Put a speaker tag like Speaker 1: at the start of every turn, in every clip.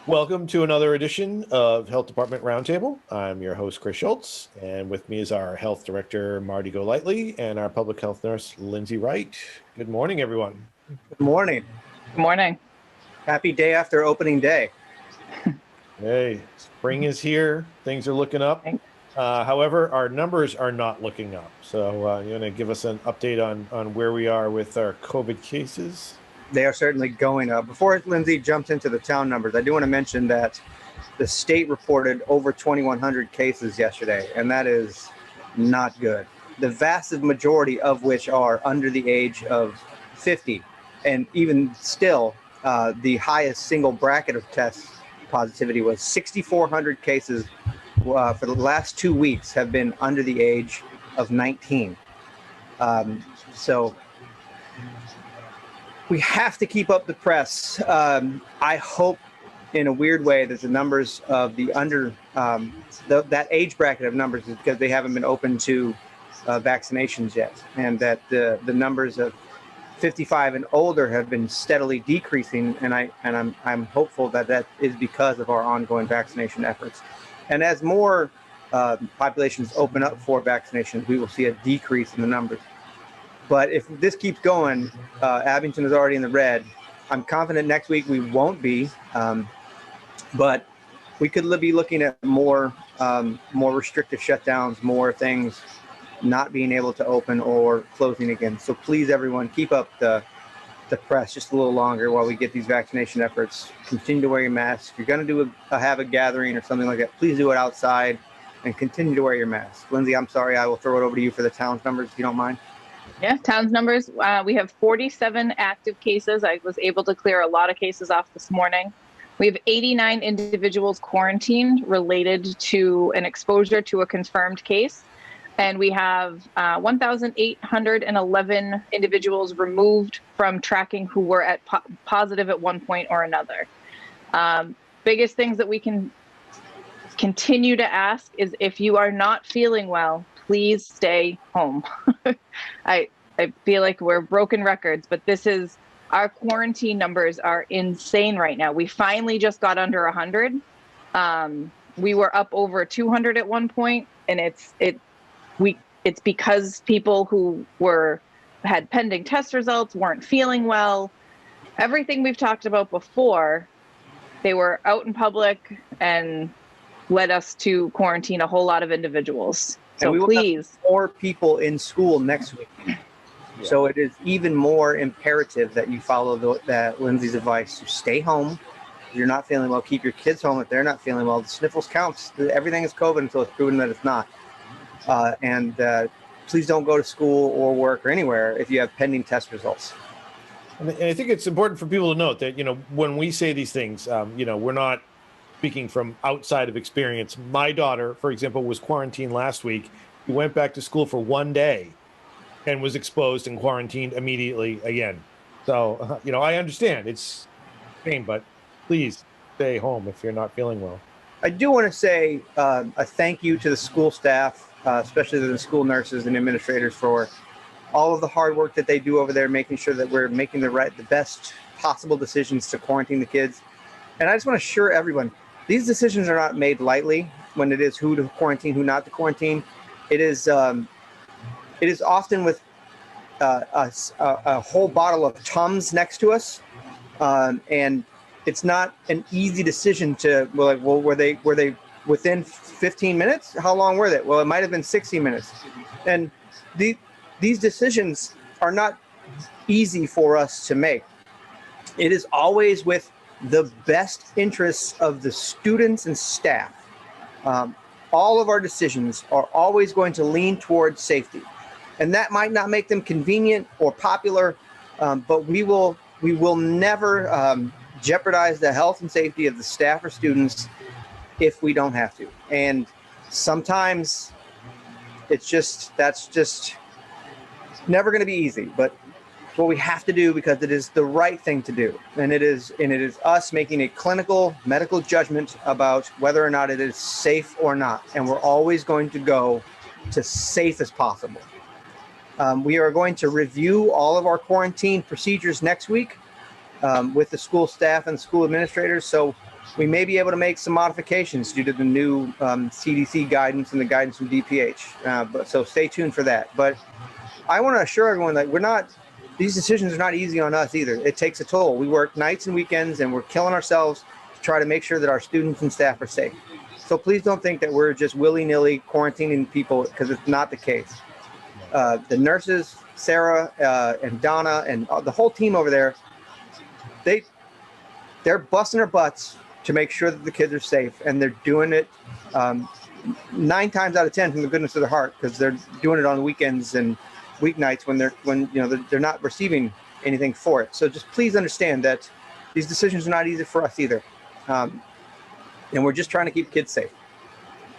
Speaker 1: Welcome to another edition of Health Department Roundtable. I'm your host, Chris Schultz, and with me is our Health Director, Marty Golightly, and our Public Health Nurse, Lindsay Wright. Good morning, everyone.
Speaker 2: Good morning.
Speaker 3: Good morning.
Speaker 2: Happy day after opening day.
Speaker 1: Hey, spring is here. Things are looking up. However, our numbers are not looking up. So you want to give us an update on where we are with our COVID cases?
Speaker 2: They are certainly going up. Before Lindsay jumps into the town numbers, I do want to mention that the state reported over 2,100 cases yesterday, and that is not good. The vast majority of which are under the age of 50. And even still, the highest single bracket of test positivity was 6,400 cases for the last 2 weeks have been under the age of 19. So we have to keep up the press. I hope in a weird way that the numbers of the under, that age bracket of numbers is because they haven't been open to vaccinations yet, and that the numbers of 55 and older have been steadily decreasing, and I'm hopeful that that is because of our ongoing vaccination efforts. And as more populations open up for vaccinations, we will see a decrease in the numbers. But if this keeps going, Abington is already in the red. I'm confident next week we won't be, but we could be looking at more restrictive shutdowns, more things not being able to open or closing again. So please, everyone, keep up the press just a little longer while we get these vaccination efforts. Continue to wear your mask. If you're going to have a gathering or something like that, please do it outside and continue to wear your mask. Lindsay, I'm sorry, I will throw it over to you for the town's numbers if you don't mind.
Speaker 3: Yeah, town's numbers. We have 47 active cases. I was able to clear a lot of cases off this morning. We have 89 individuals quarantined related to an exposure to a confirmed case. And we have 1,811 individuals removed from tracking who were at positive at one point or another. Biggest things that we can continue to ask is if you are not feeling well, please stay home. I feel like we're broken records, but our quarantine numbers are insane right now. We finally just got under 100. We were up over 200 at one point, and it's because people who had pending test results weren't feeling well. Everything we've talked about before, they were out in public and led us to quarantine a whole lot of individuals. So
Speaker 2: and we
Speaker 3: please,
Speaker 2: will have more people in school next week. Yeah. So it is even more imperative that you follow that Lindsay's advice to stay home. If you're not feeling well, keep your kids home. If they're not feeling well, the sniffles counts. Everything is COVID until it's proven that it's not. And please don't go to school or work or anywhere if you have pending test results.
Speaker 1: And I think it's important for people to note that, when we say these things, we're not speaking from outside of experience. My daughter, for example, was quarantined last week. She went back to school for 1 day and was exposed and quarantined immediately again. So, I understand it's pain, but please stay home if you're not feeling well.
Speaker 2: I do want to say a thank you to the school staff, especially the school nurses and administrators, for all of the hard work that they do over there, making sure that we're making the best possible decisions to quarantine the kids. And I just want to assure everyone, these decisions are not made lightly when it is who to quarantine, who not to quarantine. It is often with a whole bottle of Tums next to us, and it's not an easy decision to, were they within 15 minutes? How long were they? Well, it might have been 60 minutes. And these decisions are not easy for us to make. It is always with the best interests of the students and staff. All of our decisions are always going to lean towards safety. And that might not make them convenient or popular, but we will never jeopardize the health and safety of the staff or students if we don't have to. And sometimes that's just never going to be easy, but what we have to do because it is the right thing to do. And it is us making a clinical medical judgment about whether or not it is safe or not. And we're always going to go to safe as possible. We are going to review all of our quarantine procedures next week with the school staff and school administrators. So We may be able to make some modifications due to the new CDC guidance and the guidance from DPH. So stay tuned for that. But I want to assure everyone that these decisions are not easy on us either. It takes a toll. We work nights and weekends, and we're killing ourselves to try to make sure that our students and staff are safe. So please don't think that we're just willy-nilly quarantining people, because it's not the case. The nurses, Sarah and Donna and the whole team over there, they're busting their butts to make sure that the kids are safe, and they're doing it 9 times out of 10 from the goodness of their heart, because they're doing it on weekends and weeknights when they're not receiving anything for it. So just please understand that these decisions are not easy for us either, and we're just trying to keep kids safe.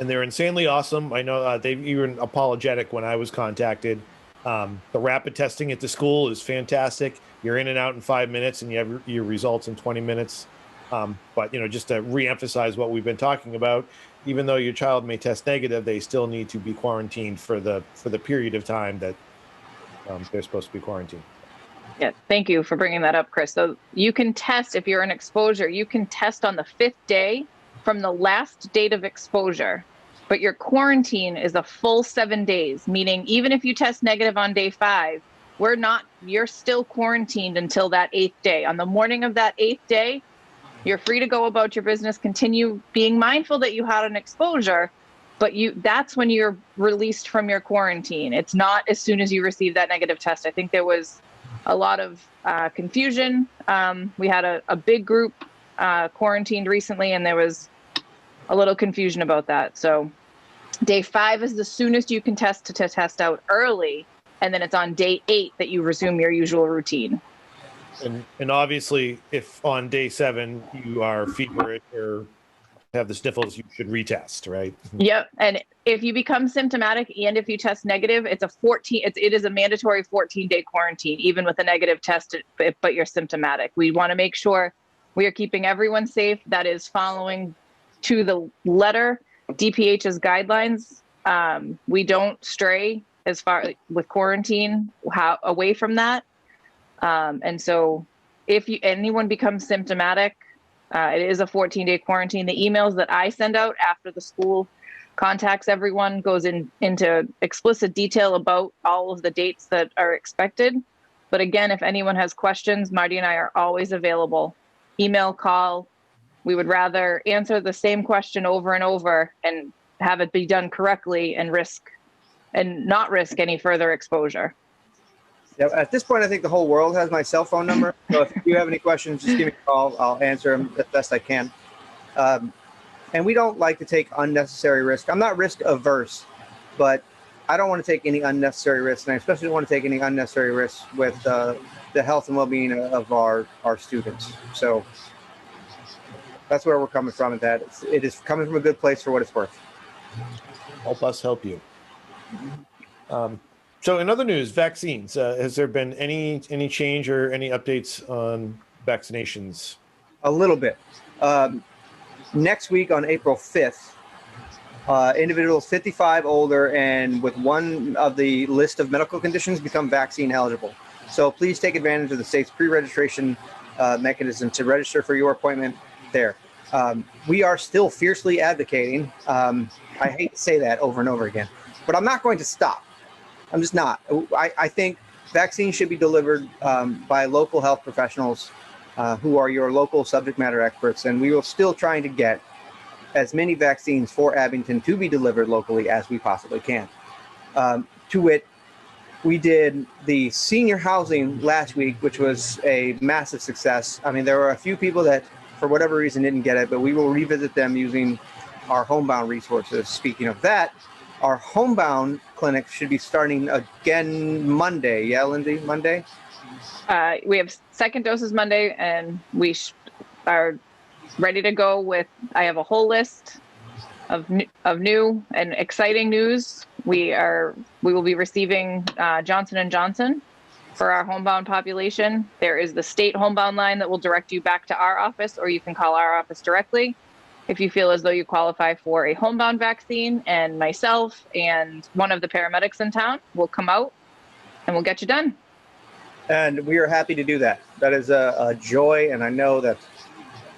Speaker 1: And they're insanely awesome. I know they even apologetic when I was contacted. The rapid testing at the school is fantastic. You're in and out in 5 minutes, and you have your results in 20 minutes. But just to reemphasize what we've been talking about, even though your child may test negative, they still need to be quarantined for the period of time that they're supposed to be quarantined.
Speaker 3: Yeah, thank you for bringing that up, Chris. So you can test if you're an exposure. You can test on the 5th day from the last date of exposure, but your quarantine is a full 7 days, meaning even if you test negative on day 5, you're still quarantined until that 8th day. On the morning of that 8th day, you're free to go about your business, continue being mindful that you had an exposure, but that's when you're released from your quarantine. It's not as soon as you receive that negative test. I think there was a lot of confusion. We had a big group quarantined recently, and there was a little confusion about that. So day 5 is the soonest you can test to test out early, and then it's on day 8 that you resume your usual routine.
Speaker 1: And obviously, if on day 7 you are feverish or have the sniffles, you should retest, right?
Speaker 3: Yep. And if you become symptomatic and if you test negative, it is a mandatory 14-day quarantine, even with a negative test, but you're symptomatic. We want to make sure we are keeping everyone safe. That is following to the letter DPH's guidelines. We don't stray as far with quarantine away from that. And so if anyone becomes symptomatic, it is a 14-day quarantine. The emails that I send out after the school contacts everyone goes into explicit detail about all of the dates that are expected. But again, if anyone has questions, Marty and I are always available. Email, call. We would rather answer the same question over and over and have it be done correctly and not risk any further exposure.
Speaker 2: Yeah, at this point, I think the whole world has my cell phone number. So if you have any questions, just give me a call. I'll answer them as best I can. And we don't like to take unnecessary risk. I'm not risk averse, but I don't want to take any unnecessary risks. And I especially don't want to take any unnecessary risks with the health and well-being of our students. So that's where we're coming from. It is coming from a good place for what it's worth.
Speaker 1: Help us help you. So in other news, vaccines, has there been any change or any updates on vaccinations?
Speaker 2: A little bit. Next week on April 5th, individuals 55 older and with one of the list of medical conditions become vaccine eligible. So please take advantage of the state's pre-registration mechanism to register for your appointment there. We are still fiercely advocating. I hate to say that over and over again, but I'm not going to stop. I'm just not. I think vaccines should be delivered by local health professionals who are your local subject matter experts, and we will still trying to get as many vaccines for Abington to be delivered locally as we possibly can. To wit, we did the senior housing last week, which was a massive success. I mean, there were a few people that, for whatever reason, didn't get it, but we will revisit them using our homebound resources. Speaking of that, our homebound clinic should be starting again Monday. Yeah, Lindsay, Monday?
Speaker 3: We have second doses Monday, and we are ready to go with, I have a whole list of new and exciting news. We will be receiving Johnson & Johnson for our homebound population. There is the state homebound line that will direct you back to our office, or you can call our office directly if you feel as though you qualify for a homebound vaccine, and myself and one of the paramedics in town will come out and we'll get you done.
Speaker 2: And we are happy to do that. That is a joy, and I know that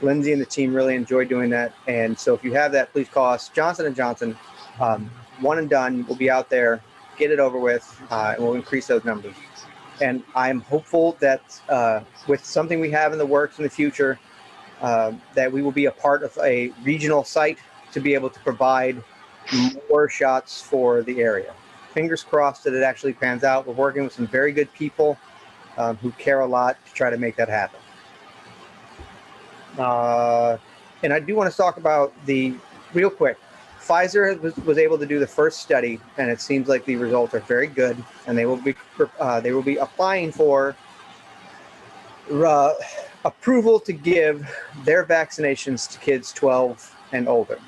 Speaker 2: Lindsay and the team really enjoy doing that. And so if you have that, please call us. Johnson & Johnson, one and done. We'll be out there, get it over with, and we'll increase those numbers. And I'm hopeful that with something we have in the works in the future, that we will be a part of a regional site to be able to provide more shots for the area. Fingers crossed that it actually pans out. We're working with some very good people who care a lot to try to make that happen. And I do want to talk about real quick. Pfizer was able to do the first study, and it seems like the results are very good. And they will be applying for approval to give their vaccinations to kids 12 and older.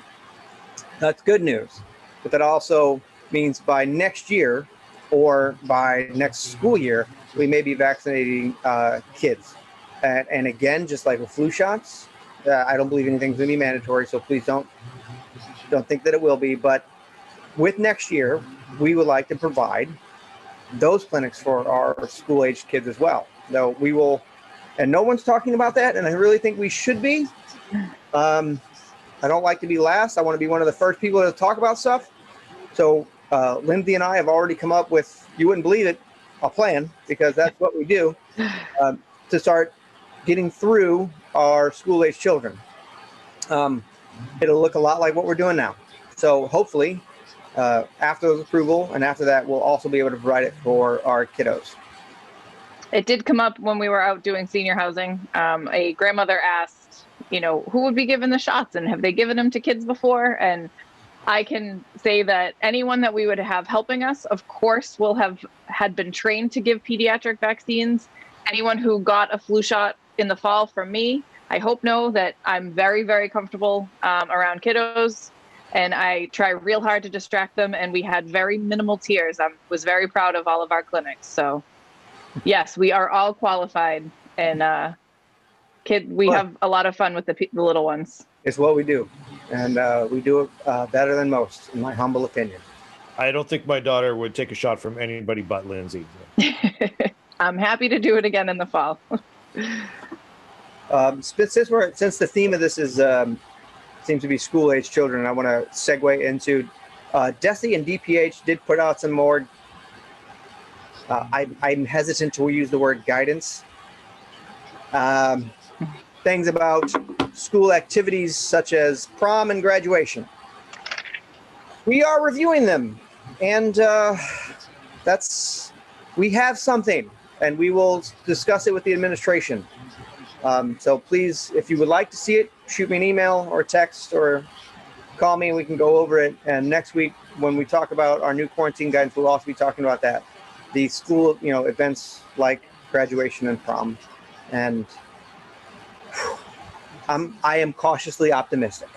Speaker 2: That's good news, but that also means by next year or by next school year, we may be vaccinating kids. And again, just like with flu shots, I don't believe anything's going to be mandatory, so please don't think that it will be. But with next year, we would like to provide those clinics for our school-aged kids as well. So we will, and no one's talking about that, and I really think we should be. I don't like to be last. I want to be one of the first people to talk about stuff. So Lindsay and I have already come up with, you wouldn't believe it, a plan, because that's what we do, to start getting through our school-aged children. It'll look a lot like what we're doing now. So hopefully, after the approval and after that, we'll also be able to provide it for our kiddos.
Speaker 3: It did come up when we were out doing senior housing. A grandmother asked, who would be given the shots and have they given them to kids before? And I can say that anyone that we would have helping us, of course, had been trained to give pediatric vaccines. Anyone who got a flu shot in the fall from me, I hope know that I'm very, very comfortable around kiddos, and I try real hard to distract them. And we had very minimal tears. I was very proud of all of our clinics. So yes, we are all qualified, and we have a lot of fun with the little ones. It's
Speaker 2: what we do, and we do it better than most, in my humble opinion.
Speaker 1: I don't think my daughter would take a shot from anybody but Lindsay.
Speaker 3: I'm happy to do it again in the fall.
Speaker 2: Since the theme of this seems to be school-age children, I want to segue into DESE and DPH did put out some more. I'm hesitant to use the word guidance. Things about school activities such as prom and graduation. We are reviewing them, and we have something, and we will discuss it with the administration. So please, if you would like to see it, shoot me an email or text or call me, and we can go over it. And next week, when we talk about our new quarantine guidance, we'll also be talking about that. The school, events like graduation and prom. And I am cautiously optimistic.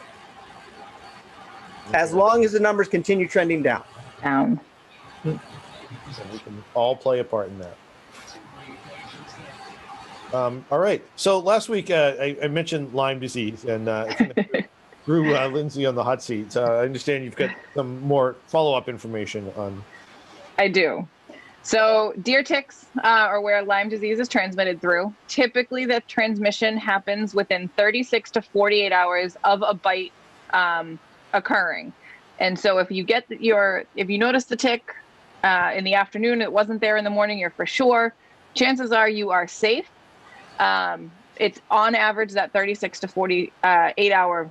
Speaker 2: As long as the numbers continue trending down.
Speaker 3: Down.
Speaker 1: So we can all play a part in that. All right. So last week I mentioned Lyme disease and threw Lindsay on the hot seat. So I understand you've got some more follow-up information on.
Speaker 3: I do. So deer ticks are where Lyme disease is transmitted through. Typically, the transmission happens within 36 to 48 hours of a bite occurring. And so if you notice the tick in the afternoon, it wasn't there in the morning, you're for sure. Chances are you are safe. It's on average that 36 to 48 hour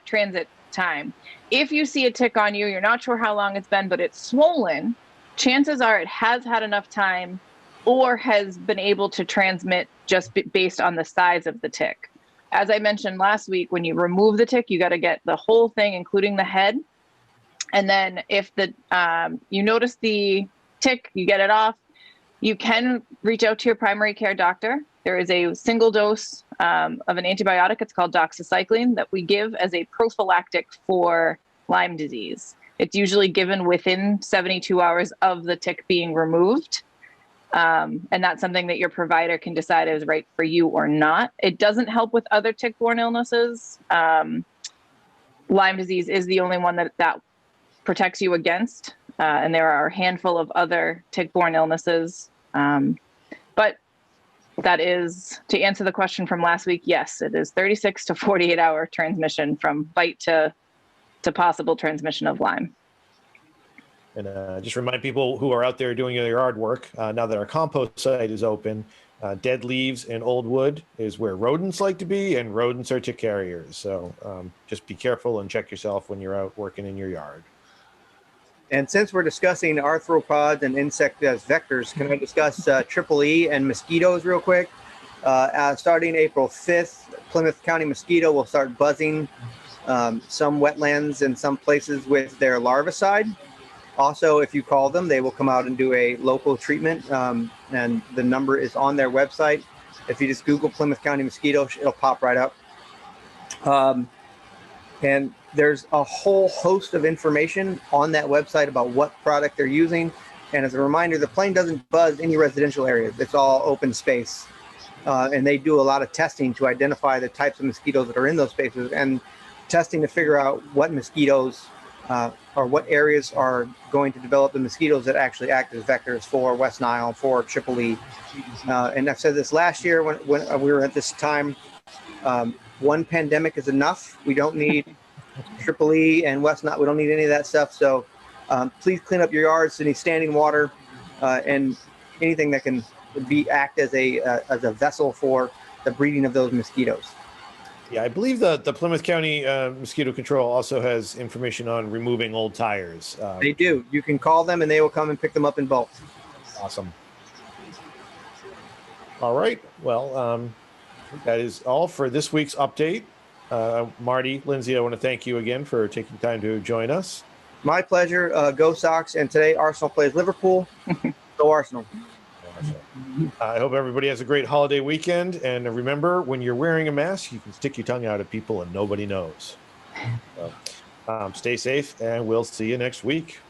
Speaker 3: transit time. If you see a tick on you, you're not sure how long it's been, but it's swollen, chances are it has had enough time or has been able to transmit just based on the size of the tick. As I mentioned last week, when you remove the tick, you got to get the whole thing, including the head. And then if you notice the tick, you get it off, you can reach out to your primary care doctor. There is a single dose of an antibiotic. It's called doxycycline that we give as a prophylactic for Lyme disease. It's usually given within 72 hours of the tick being removed. And that's something that your provider can decide is right for you or not. It doesn't help with other tick-borne illnesses. Lyme disease is the only one that protects you against. And there are a handful of other tick-borne illnesses. But That is, to answer the question from last week, yes, it is 36 to 48 hour transmission from bite to possible transmission of Lyme.
Speaker 1: And just remind people who are out there doing their yard work, now that our compost site is open, dead leaves and old wood is where rodents like to be, and rodents are tick carriers. So just be careful and check yourself when you're out working in your yard.
Speaker 2: And since we're discussing arthropods and insect as vectors, can I discuss EEE and mosquitoes real quick? Starting April 5th, Plymouth County mosquito will start buzzing some wetlands and some places with their larvicide. Also, if you call them, they will come out and do a local treatment, and the number is on their website. If you just Google Plymouth County mosquito, it'll pop right up. And there's a whole host of information on that website about what product they're using. And as a reminder, the plane doesn't buzz any residential areas. It's all open space. And they do a lot of testing to identify the types of mosquitoes that are in those spaces, and testing to figure out what mosquitoes or what areas are going to develop the mosquitoes that actually act as vectors for West Nile, for EEE. And I've said this last year when we were at this time, one pandemic is enough. We don't need EEE and West Nile. We don't need any of that stuff. So please clean up your yards, any standing water, and anything that can act as a vessel for the breeding of those mosquitoes.
Speaker 1: Yeah, I believe the Plymouth County Mosquito Control also has information on removing old tires.
Speaker 2: They do. You can call them and they will come and pick them up in bulk.
Speaker 1: Awesome. All right. Well, that is all for this week's update. Marty, Lindsay, I want to thank you again for taking time to join us.
Speaker 2: My pleasure. Go Sox. And today Arsenal plays Liverpool. Go Arsenal.
Speaker 1: I hope everybody has a great holiday weekend. And remember, when you're wearing a mask, you can stick your tongue out at people and nobody knows. So, stay safe, and we'll see you next week.